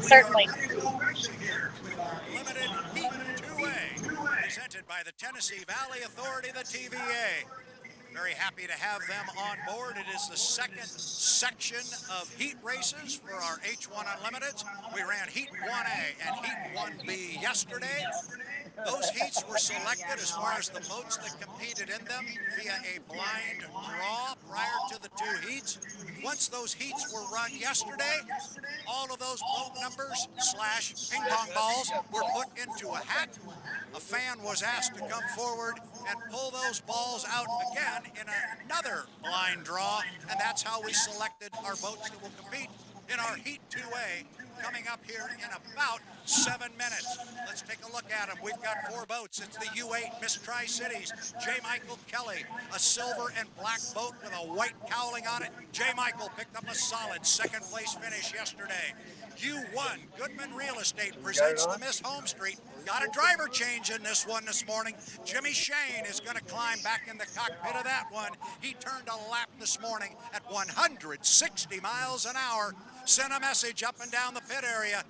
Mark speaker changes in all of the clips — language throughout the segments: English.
Speaker 1: Certainly.
Speaker 2: Limited Heat 2A, presented by the Tennessee Valley Authority, the TVA. Very happy to have them on board. It is the second section of heat races for our H1 Unlimiteds. We ran Heat 1A and Heat 1B yesterday. Those heats were selected as far as the boats that competed in them via a blind draw prior to the two heats. Once those heats were run yesterday, all of those boat numbers / ping pong balls were put into a hat. A fan was asked to come forward and pull those balls out again in another blind draw, and that's how we selected our boats that will compete in our Heat 2A coming up here in about 7 minutes. Let's take a look at them. We've got 4 boats. It's the U8 Miss Tri-Cities, J. Michael Kelly, a silver and black boat with a white cowling on it. J. Michael picked up a solid second place finish yesterday. U1 Goodman Real Estate presents the Miss Home Street. Got a driver change in this one this morning. Jimmy Shane is going to climb back in the cockpit of that one. He turned a lap this morning at 160 miles an hour. Sent a message up and down the pit area.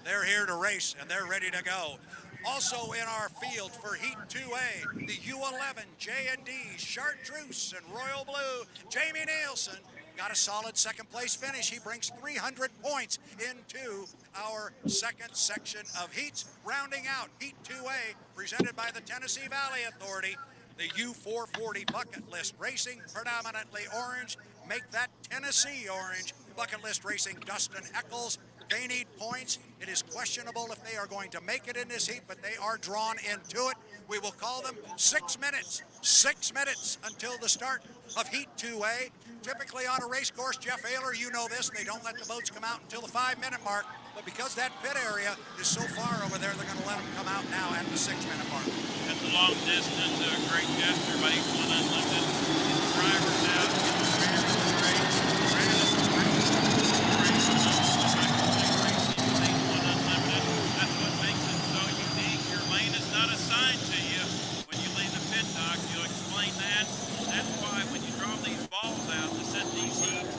Speaker 2: They're here to race and they're ready to go. Also in our field for Heat 2A, the U11 J&D Chartreuse and Royal Blue, Jamie Nielsen got a solid second place finish. He brings 300 points into our second section of heats. Rounding out Heat 2A, presented by the Tennessee Valley Authority, the U440 Bucket List Racing, predominantly orange. Make that Tennessee orange. Bucket List Racing, Dustin Eccles. They need points. It is questionable if they are going to make it in this heat, but they are drawn into it. We will call them 6 minutes. 6 minutes until the start of Heat 2A. Typically on a race course, Jeff Ayler, you know this, they don't let the boats come out until the 5-minute mark. But because that pit area is so far over there, they're going to let them come out now at the 6-minute mark.
Speaker 3: At the long distance, a great gesture by H1 Unlimited. The drivers out, very straight. H1 Unlimited. That's what makes it so unique. Your lane is not assigned to you. When you leave the pit dock, you'll explain that. That's why when you draw these balls out to set these heats,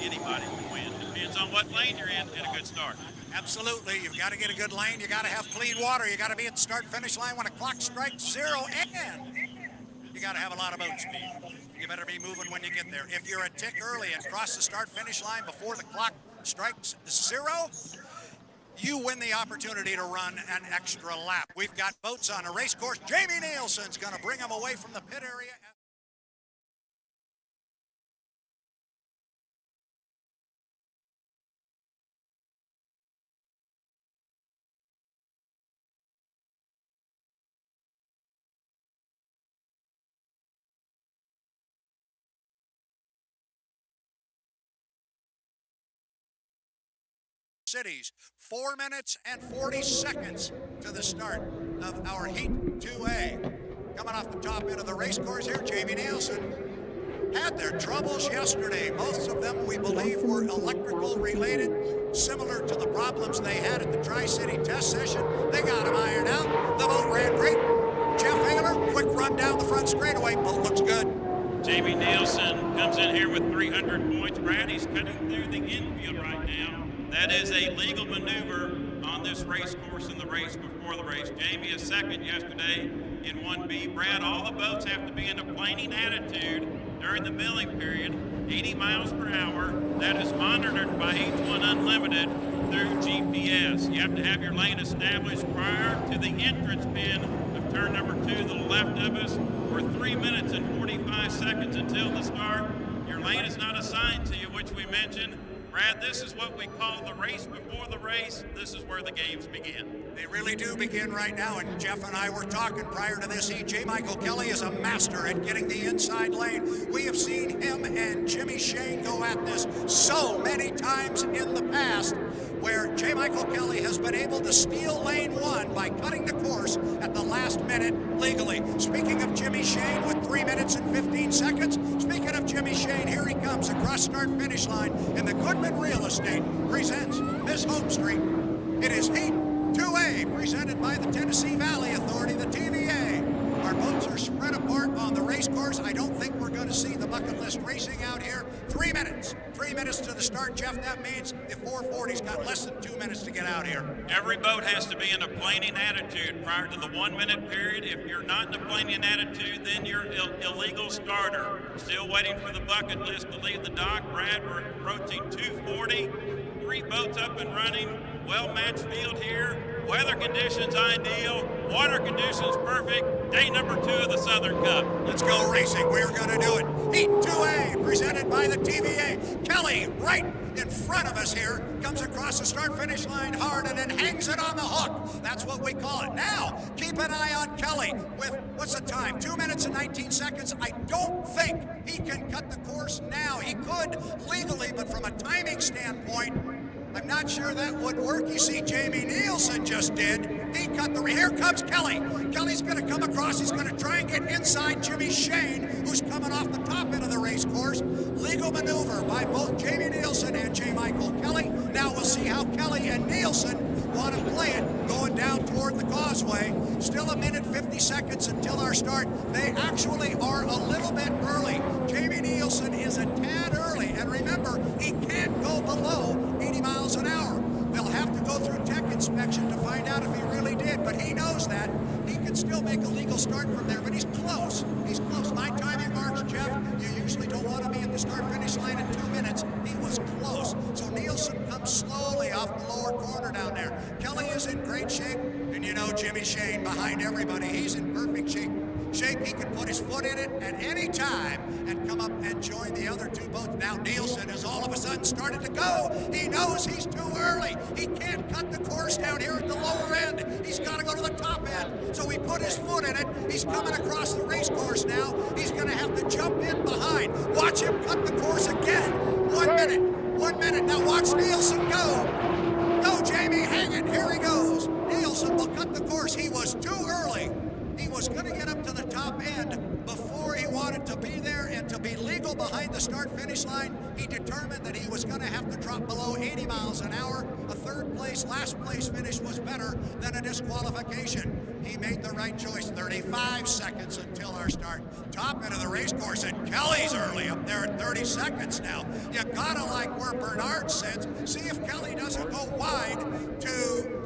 Speaker 3: anybody can win. Depends on what lane you're in and a good start.
Speaker 2: Absolutely. You've got to get a good lane. You got to have clean water. You got to be at the start-finish line when a clock strikes 0, and you got to have a lot of boat speed. You better be moving when you get there. If you're a tick early and cross the start-finish line before the clock strikes 0, you win the opportunity to run an extra lap. We've got boats on a race course. Jamie Nielsen's going to bring them away from the pit area. Cities, 4 minutes and 40 seconds to the start of our Heat 2A. Coming off the top end of the race course here, Jamie Nielsen had their troubles yesterday. Most of them, we believe, were electrical related, similar to the problems they had at the Tri-City test session. They got them ironed out. The boat ran great. Jeff Ayler, quick run down the front straightaway. Boat looks good.
Speaker 3: Jamie Nielsen comes in here with 300 points. Brad, he's cutting through the infield right now. That is a legal maneuver on this race course in the race before the race. Jamie is second yesterday in 1B. Brad, all the boats have to be in a planing attitude during the milling period, 80 miles per hour. That is monitored by H1 Unlimited through GPS. You have to have your lane established prior to the entrance pin of turn number 2 to the left of us for 3 minutes and 45 seconds until the start. Your lane is not assigned to you, which we mentioned. Brad, this is what we call the race before the race. This is where the games begin.
Speaker 2: They really do begin right now, and Jeff and I were talking prior to this heat. J. Michael Kelly is a master at getting the inside lane. We have seen him and Jimmy Shane go at this so many times in the past, where J. Michael Kelly has been able to steal lane 1 by cutting the course at the last minute legally. Speaking of Jimmy Shane with 3 minutes and 15 seconds, speaking of Jimmy Shane, here he comes across start-finish line in the Goodman Real Estate presents Miss Home Street. It is Heat 2A, presented by the Tennessee Valley Authority, the TVA. Our boats are spread apart on the race course. I don't think we're going to see the bucket list racing out here. 3 minutes minutes to the start, Jeff. That means the 440's got less than 2 minutes to get out here.
Speaker 3: Every boat has to be in a planing attitude prior to the 1 minute period. If you're not in a planing attitude, then you're illegal starter. Still waiting for the bucket list to leave the dock. Brad, we're approaching 240. 3 boats up and running. Well-matched field here. Weather conditions ideal. Water conditions perfect. Day number 2 of the Southern Cup.
Speaker 2: Let's go racing. We're going to do it. Heat 2A, presented by the TVA. Kelly, right in front of us here, comes across the start-finish line hard and then hangs it on the hook. That's what we call it. Now, keep an eye on Kelly with, what's the time? 2 minutes and 19 seconds. I don't think he can cut the course now. He could legally, but from a timing standpoint, I'm not sure that would work. You see, Jamie Nielsen just did. He cut the. Here comes Kelly. Kelly's going to come across. He's going to try and get inside Jimmy Shane, who's coming off the top end of the race course. Legal maneuver by both Jamie Nielsen and J. Michael Kelly. Now we'll see how Kelly and Nielsen want to play it going down toward the causeway. Still a minute 50 seconds until our start. They actually are a little bit early. Jamie Nielsen is a tad early, and remember, he can't go below 80 miles an hour. They'll have to go through tech inspection to find out if he really did, but he knows that. He can still make a legal start from there, but he's close. He's close. My timing marks, Jeff, you usually don't want to be at the start-finish line in 2 minutes. He was close. So Nielsen comes slowly off the lower corner down there. Kelly is in great shape, and you know Jimmy Shane behind everybody. He's in perfect shape. He can put his foot in it at any time and come up and join the other 2 boats. Now Nielsen has all of a sudden started to go. He knows he's too early. He can't cut the course down here at the lower end. He's got to go to the top end. So he put his foot in it. He's coming across the race course now. He's going to have to jump in behind. Watch him cut the course again. 1 minute. 1 minute. Now watch Nielsen go. Go, Jamie. Hang it. Here he goes. Nielsen will cut the course. He was too early. He was going to get up to the top end before he wanted to be there, and to be legal behind the start-finish line, he determined that he was going to have to drop below 80 miles an hour. A third place, last place finish was better than a disqualification. He made the right choice. 35 seconds until our start. Top end of the race course, and Kelly's early up there at 30 seconds now. You gotta like where Bernard sits. See if Kelly doesn't go wide to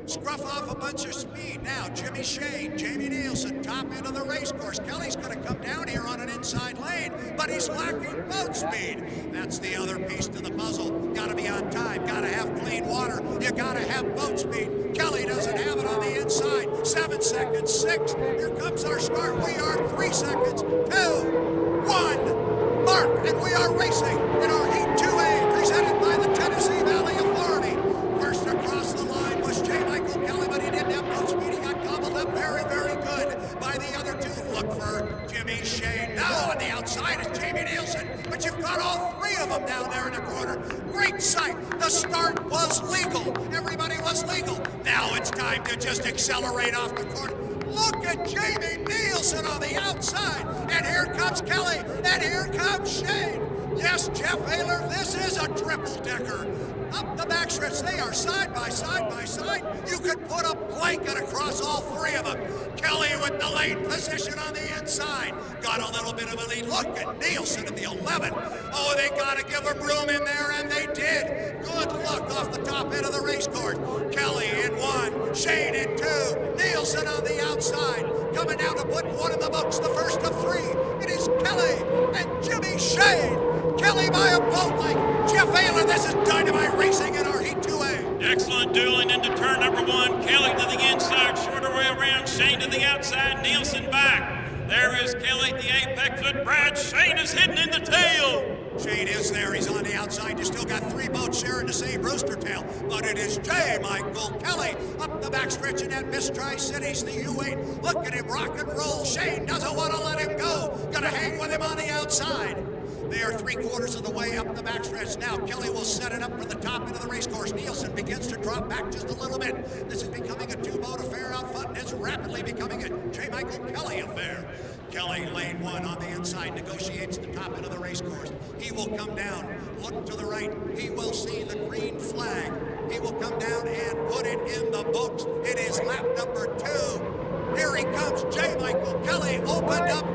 Speaker 2: scruff off a bunch of speed. Now, Jimmy Shane, Jamie Nielsen, top end of the race course. Kelly's going to come down here on an inside lane, but he's lacking boat speed. That's the other piece to the puzzle. Got to be on time. Got to have clean water. You got to have boat speed. Kelly doesn't have it on the inside. 7 seconds, 6. Here comes our start. We are 3 seconds, 2, 1. Mark, and we are racing in our Heat 2A, presented by the Tennessee Valley Authority. First across the line was J. Michael Kelly, but he didn't have boat speed. He got gobbled up very, very good by the other 2. Look for Jimmy Shane. Now on the outside is Jamie Nielsen, but you've got all 3 of them down there in the corner. Great sight. The start was legal. Everybody was legal. Now it's time to just accelerate off the corner. Look at Jamie Nielsen on the outside. And here comes Kelly. And here comes Shane. Yes, Jeff Ayler, this is a triple-decker. Up the backstretch, they are side by side by side. You could put a blanket across all 3 of them. Kelly with the lane position on the inside. Got a little bit of a lead. Look at Nielsen in the 11. Oh, they got to give him room in there, and they did. Good luck off the top end of the race course. Kelly in 1, Shane in 2, Nielsen on the outside. Coming down to put 1 in the books, the first of 3. It is Kelly and Jimmy Shane. Kelly by a boat length. Jeff Ayler, this is dynamite racing in our Heat 2A.
Speaker 3: Excellent dueling into turn number 1. Kelly to the inside, shorter way around. Shane to the outside, Nielsen back. There is Kelly at the apex with Brad. Shane is hidden in the tail.
Speaker 2: Shane is there. He's on the outside. You still got 3 boats sharing the same rooster tail. But it is J. Michael Kelly up the backstretch in that Miss Tri-Cities, the U8. Look at him rock and roll. Shane doesn't want to let him go. Gonna hang with him on the outside. They are 3/4 of the way up the backstretch. Now Kelly will set it up for the top end of the race course. Nielsen begins to drop back just a little bit. This is becoming a 2-boat affair out front, and it's rapidly becoming a J. Michael Kelly affair. Kelly, lane 1 on the inside, negotiates the top end of the race course. He will come down, look to the right. He will see the green flag. He will come down and put it in the books. It is lap number 2. Here he comes, J. Michael Kelly opened up.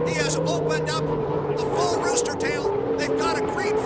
Speaker 2: He has opened up a full rooster tail. They've got a green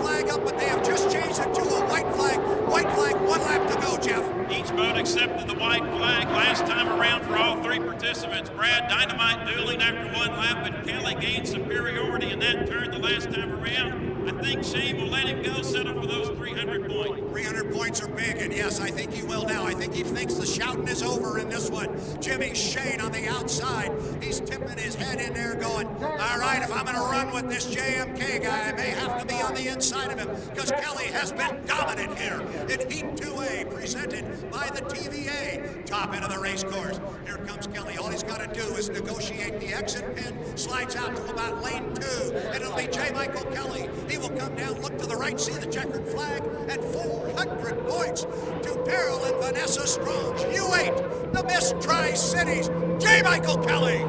Speaker 3: accepted the white flag last time around for all three participants. Brad, dynamite dueling after one lap, but Kelly gained superiority in that turn the last time around. I think Shane will let him go, settle for those 300 points.
Speaker 2: 300 points are big, and yes, I think he will now. I think he thinks the shouting is over in this one. Jimmy Shane on the outside. He's tipping his head in there going, all right, if I'm going to run with this JMK guy, I may have to be on the inside of him because Kelly has been dominant here in Heat 2A, presented by the TVA. Top end of the race course. Here comes Kelly. All he's got to do is negotiate the exit pin, slides out to about lane 2, and it'll be J. Michael Kelly. He will come down, look to the right, see the checkered flag, and 400 points to Daryl and Vanessa Strong. U8, the Miss Tri-Cities, J. Michael Kelly.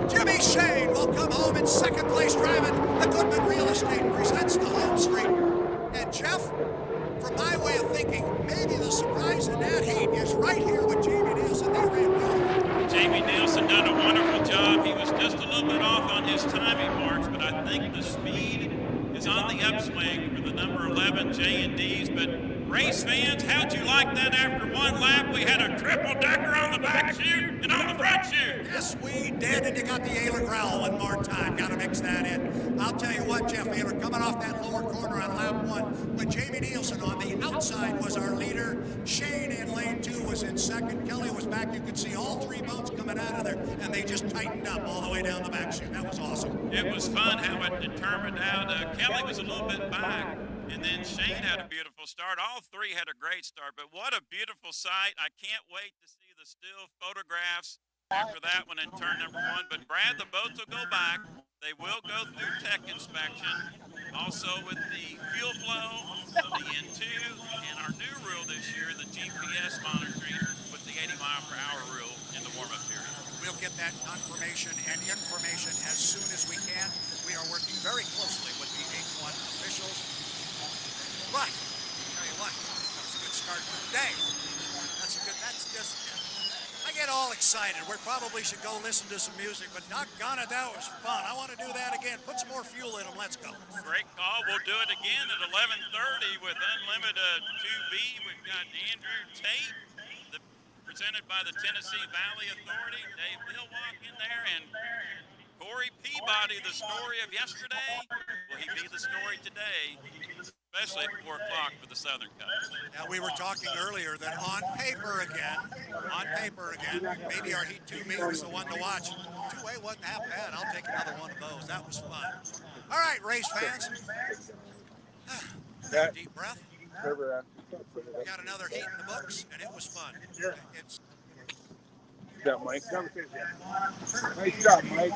Speaker 2: Jimmy Shane will come home in second place driving. The Goodman Real Estate presents the home street. And Jeff, from my way of thinking, maybe the surprise in that heat is right here with Jamie Nielsen. They ran well.
Speaker 3: Jamie Nielsen done a wonderful job. He was just a little bit off on his timing marks, but I think the speed is on the upswing for the number 11 J&Ds. But race fans, how'd you like that after one lap? We had a triple decker on the back chute and on the front chute.
Speaker 2: Yes, we did, and you got the Ayler growl one more time. Got to mix that in. I'll tell you what, Jeff Ayler, coming off that lower corner on lap 1, with Jamie Nielsen on the outside was our leader. Shane in lane 2 was in second. Kelly was back. You could see all three boats coming out of there, and they just tightened up all the way down the back chute. That was awesome.
Speaker 3: It was fun how it determined out. Kelly was a little bit back, and then Shane had a beautiful start. All three had a great start, but what a beautiful sight. I can't wait to see the still photographs after that one in turn number 1. But Brad, the boats will go back. They will go through tech inspection. Also with the fuel flow, the N2, and our new rule this year, the GPS monitoring with the 80 mile per hour rule in the warm-up period.
Speaker 2: We'll get that confirmation and information as soon as we can. We are working very closely with the H1 officials. But, I'll tell you what, that was a good start for the day. I get all excited. We probably should go listen to some music, but doggone it, that was fun. I want to do that again. Put some more fuel in them. Let's go.
Speaker 3: Great call. We'll do it again at 11:30 with Unlimited 2B. We've got Andrew Tate, presented by the Tennessee Valley Authority. Dave Billwalk in there, and Corey Peabody, the story of yesterday. Will he be the story today? Especially at 4 o'clock for the Southern Cup.
Speaker 2: Now, we were talking earlier that on paper again, maybe our Heat 2B was the one to watch. 2A wasn't half bad. I'll take another one of those. That was fun. All right, race fans. Deep breath. We got another heat in the books, and it was fun. It's
Speaker 1: Good job, Mike. Nice job, Mike.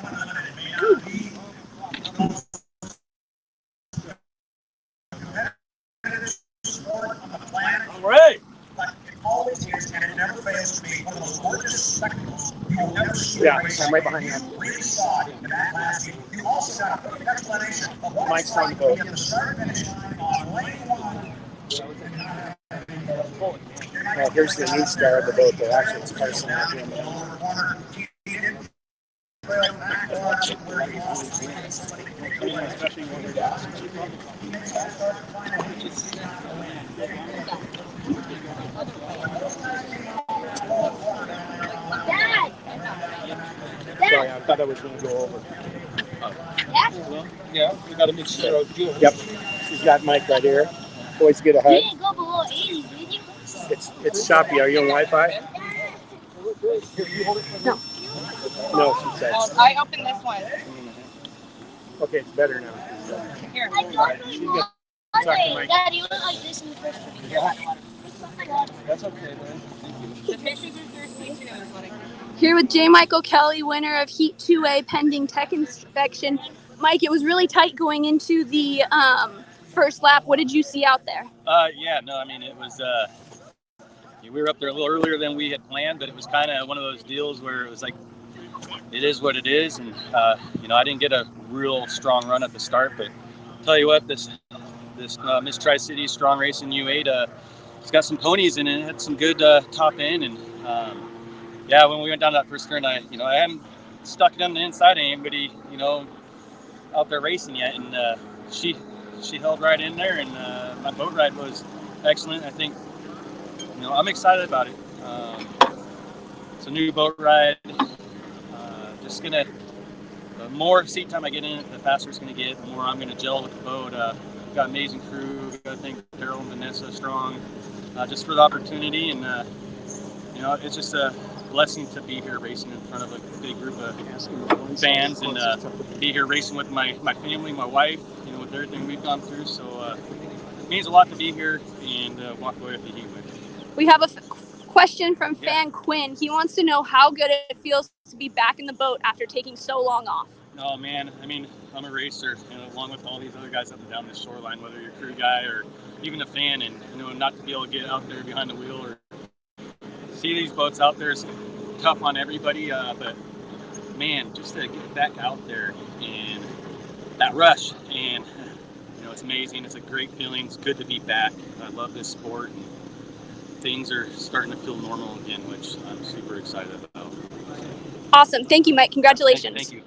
Speaker 1: All right. Yeah, I'm right behind you. Mike's on the boat. Here's the new star of the boat, though. Actually, it's Carson out here. Sorry, I thought I was going to go over. Yeah, we got to make sure I was good. Yep. He's got Mike right here. Boys get a hug.
Speaker 4: You didn't go below 80, did you?
Speaker 1: It's choppy. Are you on Wi-Fi?
Speaker 4: No.
Speaker 1: No, she said.
Speaker 5: I opened this one.
Speaker 1: Okay, it's better now.
Speaker 5: Here.
Speaker 4: I got this one. Daddy, you look like this in the first video.
Speaker 1: That's okay, man.
Speaker 5: The pictures are thirsty too.
Speaker 6: Here with J. Michael Kelly, winner of Heat 2A pending tech inspection. Mike, it was really tight going into the first lap. What did you see out there?
Speaker 7: It was, we were up there a little earlier than we had planned, but it was kind of one of those deals where it was like, it is what it is. And, I didn't get a real strong run at the start, but I'll tell you what, this Miss Tri-City Strong Racing U8, it's got some ponies in it. It had some good top end. And, when we went down that first turn, I hadn't stuck it on the inside of anybody, out there racing yet. And she held right in there, and my boat ride was excellent. I think I'm excited about it. It's a new boat ride. Just gonna, the more seat time I get in it, the faster it's gonna get. The more I'm gonna gel with the boat. Got amazing crew. Got to thank Daryl and Vanessa Strong just for the opportunity, and it's just a blessing to be here racing in front of a big group of fans, and be here racing with my family, my wife. With everything we've gone through, so it means a lot to be here and walk away with the heat win.
Speaker 6: We have a question from fan Quinn. He wants to know how good it feels to be back in the boat after taking so long off.
Speaker 7: Oh man, I mean, I'm a racer, along with all these other guys up and down this shoreline, whether you're a crew guy or even a fan, and not to be able to get out there behind the wheel or see these boats out there is tough on everybody, but man, just to get back out there and that rush, and it's amazing. It's a great feeling. It's good to be back. I love this sport, and things are starting to feel normal again, which I'm super excited about.
Speaker 6: Awesome. Thank you, Mike. Congratulations.
Speaker 7: Thank you.